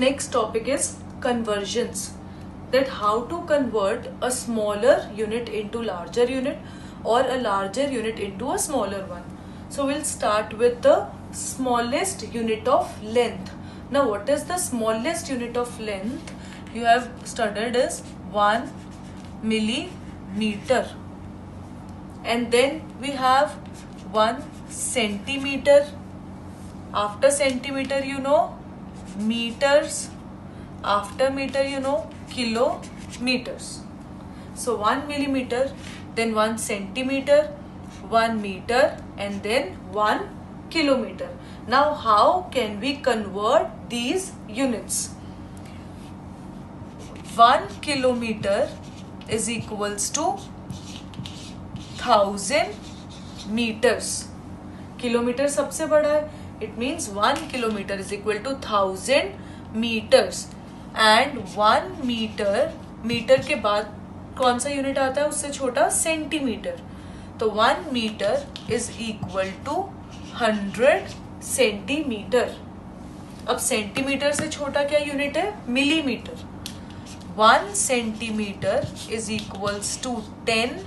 Next topic is conversions. That how to convert a smaller unit into larger unit or a larger unit into a smaller one. So we'll start with the smallest unit of length. Now what is the smallest unit of length? You have studied is 1 millimeter. And then we have 1 centimeter. After centimeter you know meters, after meter you know kilometers. So 1 millimeter, then 1 centimeter, 1 meter, and then 1 kilometer. Now how can we convert these units? 1 kilometer is equals to 1000 meters. Kilometre सबसे बड़ा है. It means 1 kilometer is equal to 1000 meters. And 1 meter, metre के बाद कौन सा unit आता है उससे छोटा? सेंटीमीटर. तो 1 metre is equal to 100 centimetre. अब सेंटीमीटर से छोटा क्या यूनिट है? Millimetre. 1 centimetre is equals to 10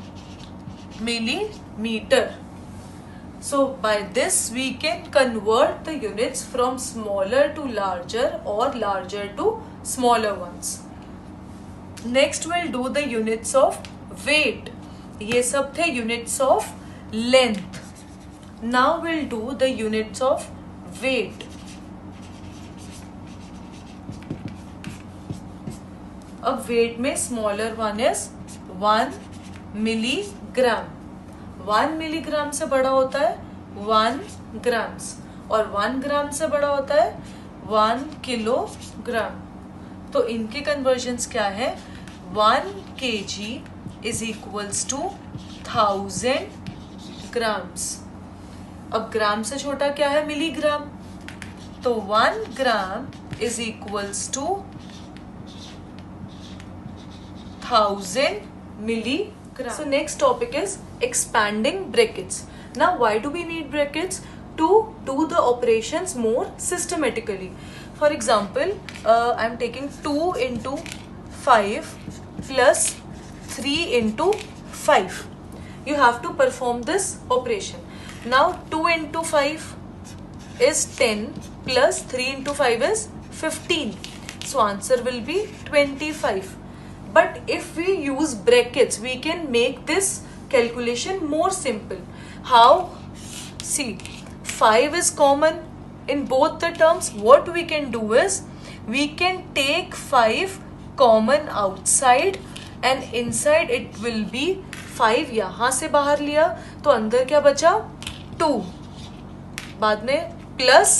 millimeter. So by this we can convert the units from smaller to larger or larger to smaller ones. Next we'll do the units of weight. ये सब थे units of length. Now we'll do the units of weight. अब weight में smaller one is 1 milligram. 1 milligram से बड़ा होता है 1 grams और 1 ग्राम से बड़ा होता है 1 किलोग्राम. तो इनके कन्वर्जन्स क्या है? 1 kg is equals to 1000 grams. अब ग्राम से छोटा क्या है? मिलीग्राम. तो 1 gram is equals to 1000 milligrams. So next topic is expanding brackets. Now why do we need brackets? To do the operations more systematically. For example, I am taking 2 into 5 plus 3 into 5. You have to perform this operation. Now 2 into 5 is 10 plus 3 into 5 is 15. So answer will be 25. But if we use brackets, we can make this calculation more simple. How? See, 5 is common in both the terms. What we can do is, we can take 5 common outside and inside it will be 5 यहाँ से बाहर लिया तो अंदर क्या बचा? 2. बाद में प्लस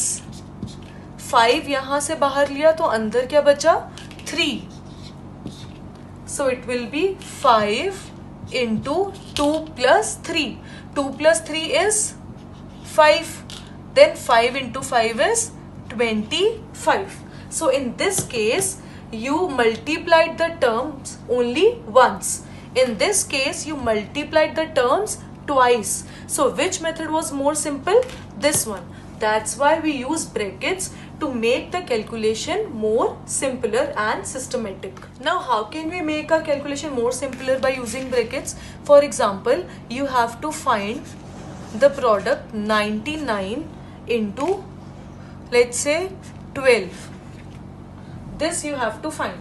5 यहाँ से बाहर लिया तो अंदर क्या बचा? 3. So it will be 5 into 2 plus 3. 2 plus 3 is 5. Then 5 into 5 is 25. So in this case, you multiplied the terms only once. In this case, you multiplied the terms twice. So which method was more simple? This one. That's why we use brackets to make the calculation more simpler and systematic. Now how can we make our calculation more simpler by using brackets? For example, you have to find the product 99 into, let's say, 12. This you have to find.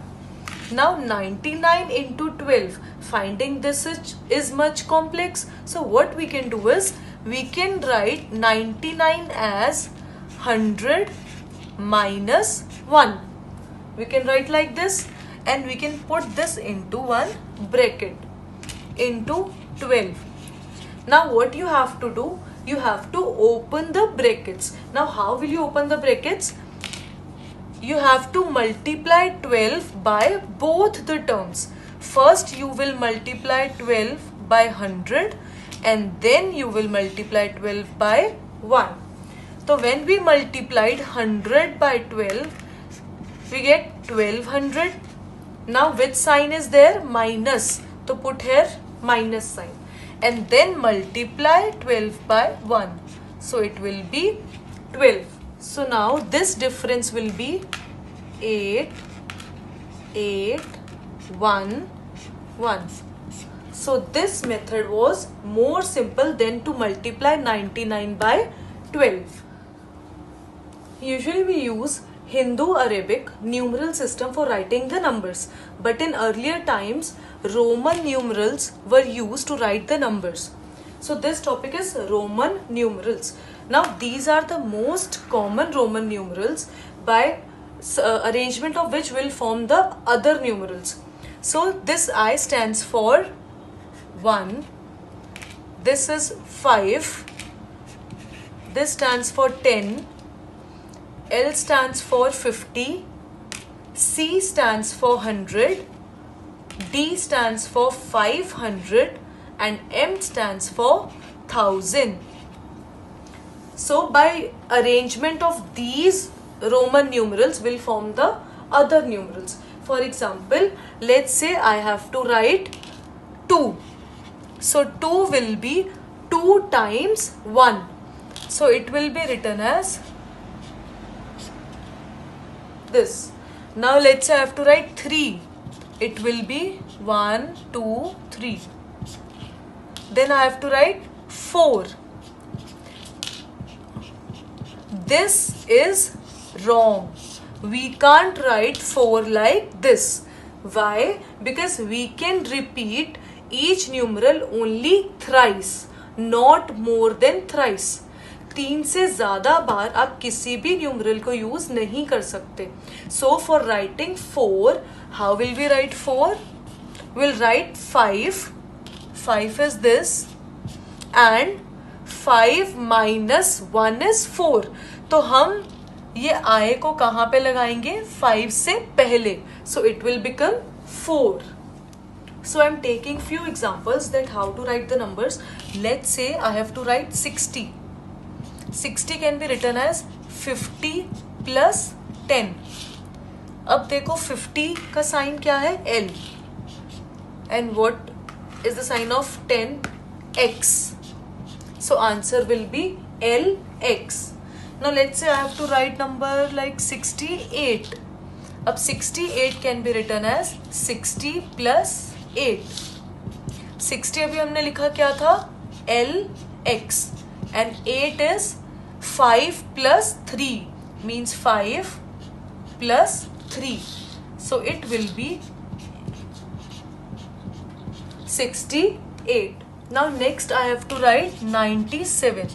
Now 99 into 12, finding this is much complex. So what we can do is, we can write 99 as 100 minus 1. We can write like this and we can put this into one bracket into 12. Now what you have to do? You have to open the brackets. Now how will you open the brackets? You have to multiply 12 by both the terms. First you will multiply 12 by 100 and then you will multiply 12 by 1. So when we multiplied 100 by 12, we get 1200. Now which sign is there? Minus. So put here minus sign. And then multiply 12 by 1. So it will be 12. So now this difference will be 8 8 1 1. So this method was more simple than to multiply 99 by 12. Usually we use Hindu-Arabic numeral system for writing the numbers, but in earlier times Roman numerals were used to write the numbers. So this topic is Roman numerals. Now these are the most common Roman numerals, by arrangement of which will form the other numerals. So this I stands for 1, this is 5, this stands for 10, L stands for 50, C stands for 100, D stands for 500, and M stands for 1000. So by arrangement of these Roman numerals will form the other numerals. For example, let's say I have to write 2. So 2 will be 2 times 1. So it will be written as this. Now let's say I have to write 3. It will be 1, 2, 3. Then I have to write 4. This is wrong. We can't write 4 like this. Why? Because we can repeat each numeral only thrice, not more than thrice. 3 से ज़्यादा बार आप किसी भी numeral को use नहीं कर सकते. So for writing 4, how will we write 4? We'll write 5. 5 is this, and 5 minus 1 is 4. तो हम ये I को कहाँ पे लगाएंगे? 5 से पहले. So it will become 4. So I am taking few examples that how to write the numbers. Let's say I have to write 60. 60 can be written as 50 plus 10. अब देखो 50 का साइन क्या है? L. And what is the sign of 10? X. So answer will be LX. Now let's say I have to write number like 68. अब 68 can be written as 60 plus 8. 60 अभी हमने लिखा क्या था? LX. And 8 is 5 plus 3, means 5 plus 3. So it will be 68. Now next I have to write 97.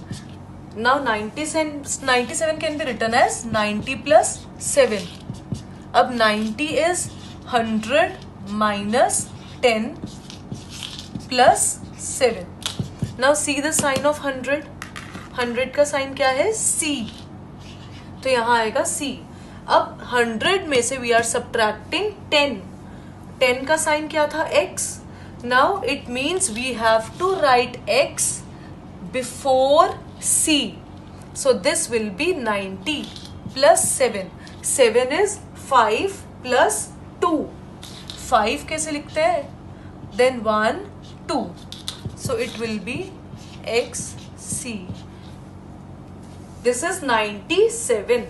Now 97 can be written as 90 plus 7. Ab 90 is 100 minus 10 plus 7. Now see the sign of 100. 100 का sign क्या है? C. तो यहाँ आएगा C. अब 100 में से we are subtracting 10. 10 का साइन क्या था? X. Now it means we have to write X before C. So this will be 90 plus 7. 7 is 5 plus 2. 5 कैसे लिखते हैं? Then 1, 2. So it will be XC. This is 97.